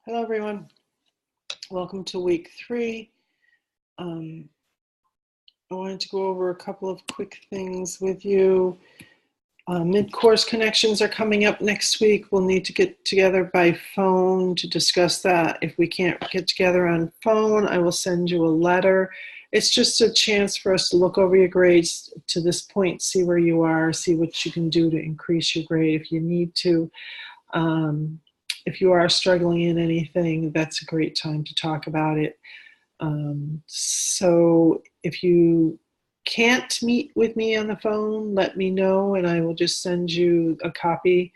Hello, everyone. Welcome to week 3. I wanted to go over a couple of quick things with you. Mid-course connections are coming up next week. We'll need to get together by phone to discuss that. If we can't get together on phone, I will send you a letter. It's just a chance for us to look over your grades to this point, see where you are, see what you can do to increase your grade if you need to. If you are struggling in anything, that's a great time to talk about it. So if you can't meet with me on the phone, let me know and I will just send you a copy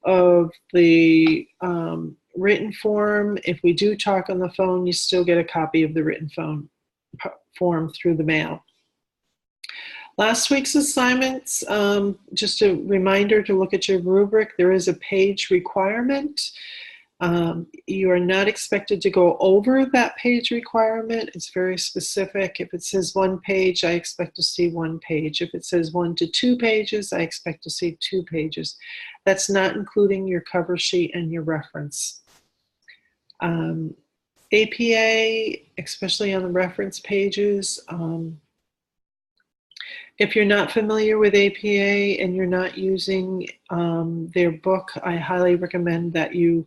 of the written form. If we do talk on the phone, you still get a copy of the written form through the mail. Last week's assignments, just a reminder to look at your rubric. There is a page requirement. You are not expected to go over that page requirement. It's very specific. If it says 1 page, I expect to see 1 page. If it says 1 to 2 pages, I expect to see 2 pages. That's not including your cover sheet and your reference. APA, especially on the reference pages, if you're not familiar with APA and you're not using their book, I highly recommend that you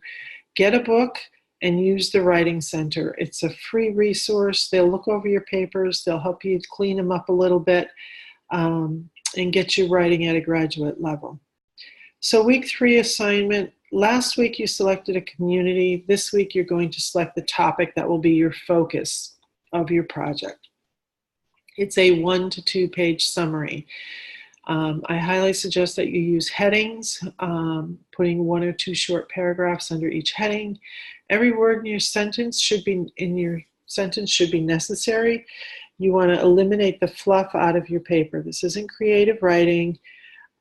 get a book and use the Writing Center. It's a free resource. They'll look over your papers. They'll help you clean them up a little bit and get you writing at a graduate level. So week 3 assignment. Last week you selected a community. This week you're going to select the topic that will be your focus of your project. It's a 1 to 2 page summary. I highly suggest that you use headings, putting 1 or 2 short paragraphs under each heading. Every word in your sentence should be necessary. You want to eliminate the fluff out of your paper. This isn't creative writing.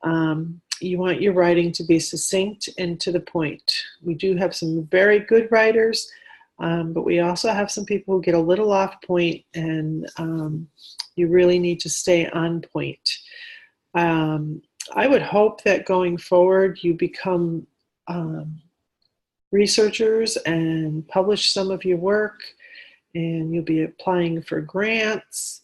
You want your writing to be succinct and to the point. We do have some very good writers, but we also have some people who get a little off point, and you really need to stay on point. I would hope that going forward you become researchers and publish some of your work, and you'll be applying for grants.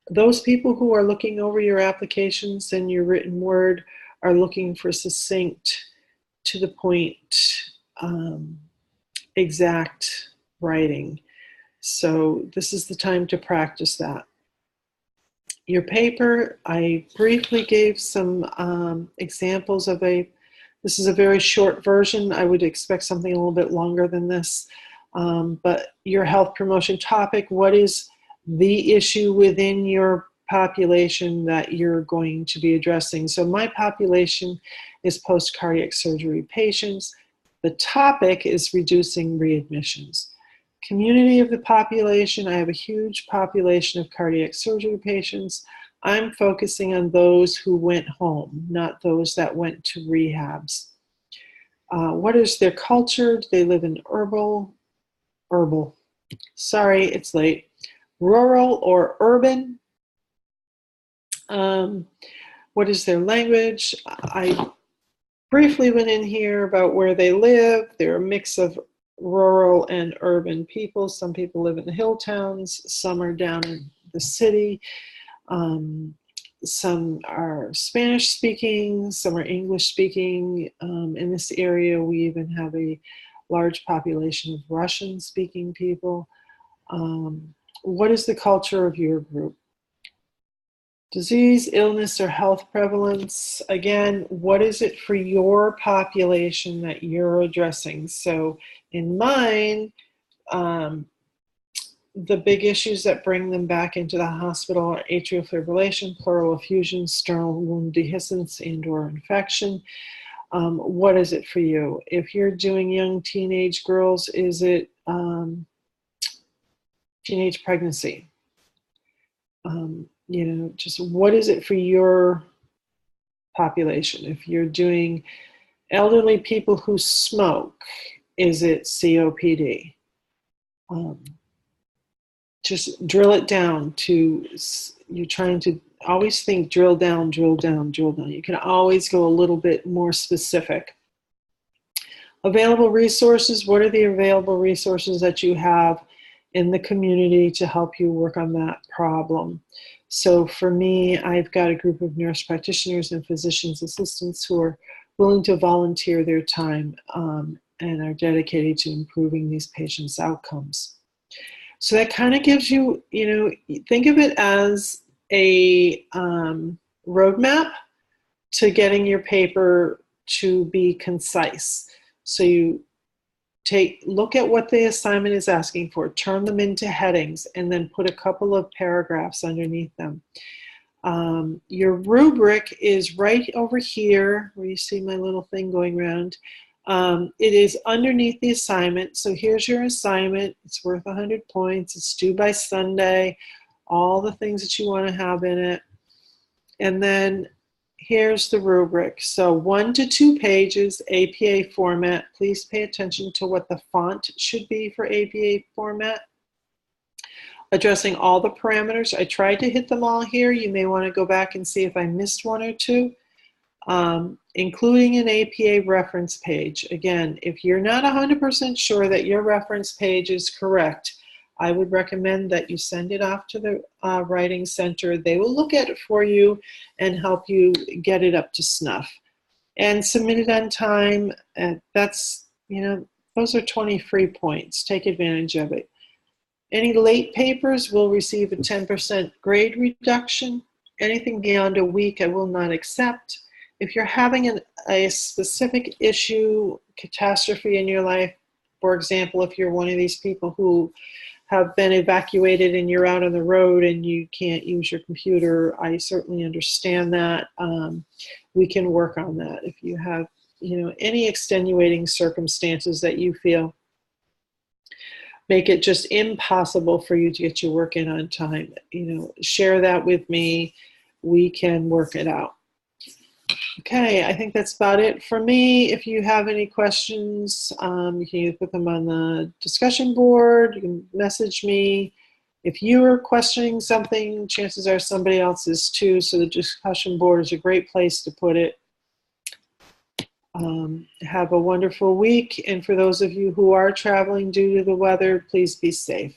Those people who are looking over your applications and your written word are looking for succinct, to the point, exact writing. So this is the time to practice that. Your paper, I briefly gave some examples of this is a very short version. I would expect something a little bit longer than this. But your health promotion topic, what is the issue within your population that you're going to be addressing? So my population is post-cardiac surgery patients. The topic is reducing readmissions. Community of the population, I have a huge population of cardiac surgery patients. I'm focusing on those who went home, not those that went to rehabs. What is their culture? Do they live in rural or urban? What is their language? I briefly went in here about where they live. They're a mix of rural and urban people. Some people live in the hill towns, some are down in the city, some are Spanish speaking, some are English speaking. In this area we even have a large population of Russian speaking people. What is the culture of your group? Disease, illness, or health prevalence. Again, what is it for your population that you're addressing? So in mine, the big issues that bring them back into the hospital are atrial fibrillation, pleural effusion, sternal wound dehiscence, and/or infection. What is it for you? If you're doing young teenage girls, is it teenage pregnancy? Just what is it for your population? If you're doing elderly people who smoke, is it COPD? Just drill it down to, you're trying to always think drill down, drill down, drill down. You can always go a little bit more specific. Available resources, what are the available resources that you have in the community to help you work on that problem? So for me, I've got a group of nurse practitioners and physician's assistants who are willing to volunteer their time and are dedicated to improving these patients' outcomes. So that kind of gives you, think of it as a roadmap to getting your paper to be concise. So you look at what the assignment is asking for, turn them into headings, and then put a couple of paragraphs underneath them. Your rubric is right over here where you see my little thing going around. It is underneath the assignment. So here's your assignment. It's worth 100 points. It's due by Sunday. All the things that you want to have in it. And then here's the rubric. So 1 to 2 pages, APA format. Please pay attention to what the font should be for APA format. Addressing all the parameters. I tried to hit them all here. You may want to go back and see if I missed one or two. Including an APA reference page. Again, if you're not 100% sure that your reference page is correct, I would recommend that you send it off to the Writing Center. They will look at it for you and help you get it up to snuff. And submit it on time. That's, those are 20 free points. Take advantage of it. Any late papers will receive a 10% grade reduction. Anything beyond a week I will not accept. If you're having a specific issue, catastrophe in your life, for example, if you're one of these people who have been evacuated and you're out on the road and you can't use your computer, I certainly understand that. We can work on that. If you have, any extenuating circumstances that you feel make it just impossible for you to get your work in on time, share that with me. We can work it out. Okay, I think that's about it for me. If you have any questions, you can either put them on the discussion board, you can message me. If you're questioning something, chances are somebody else is too, so the discussion board is a great place to put it. Have a wonderful week, and for those of you who are traveling due to the weather, please be safe.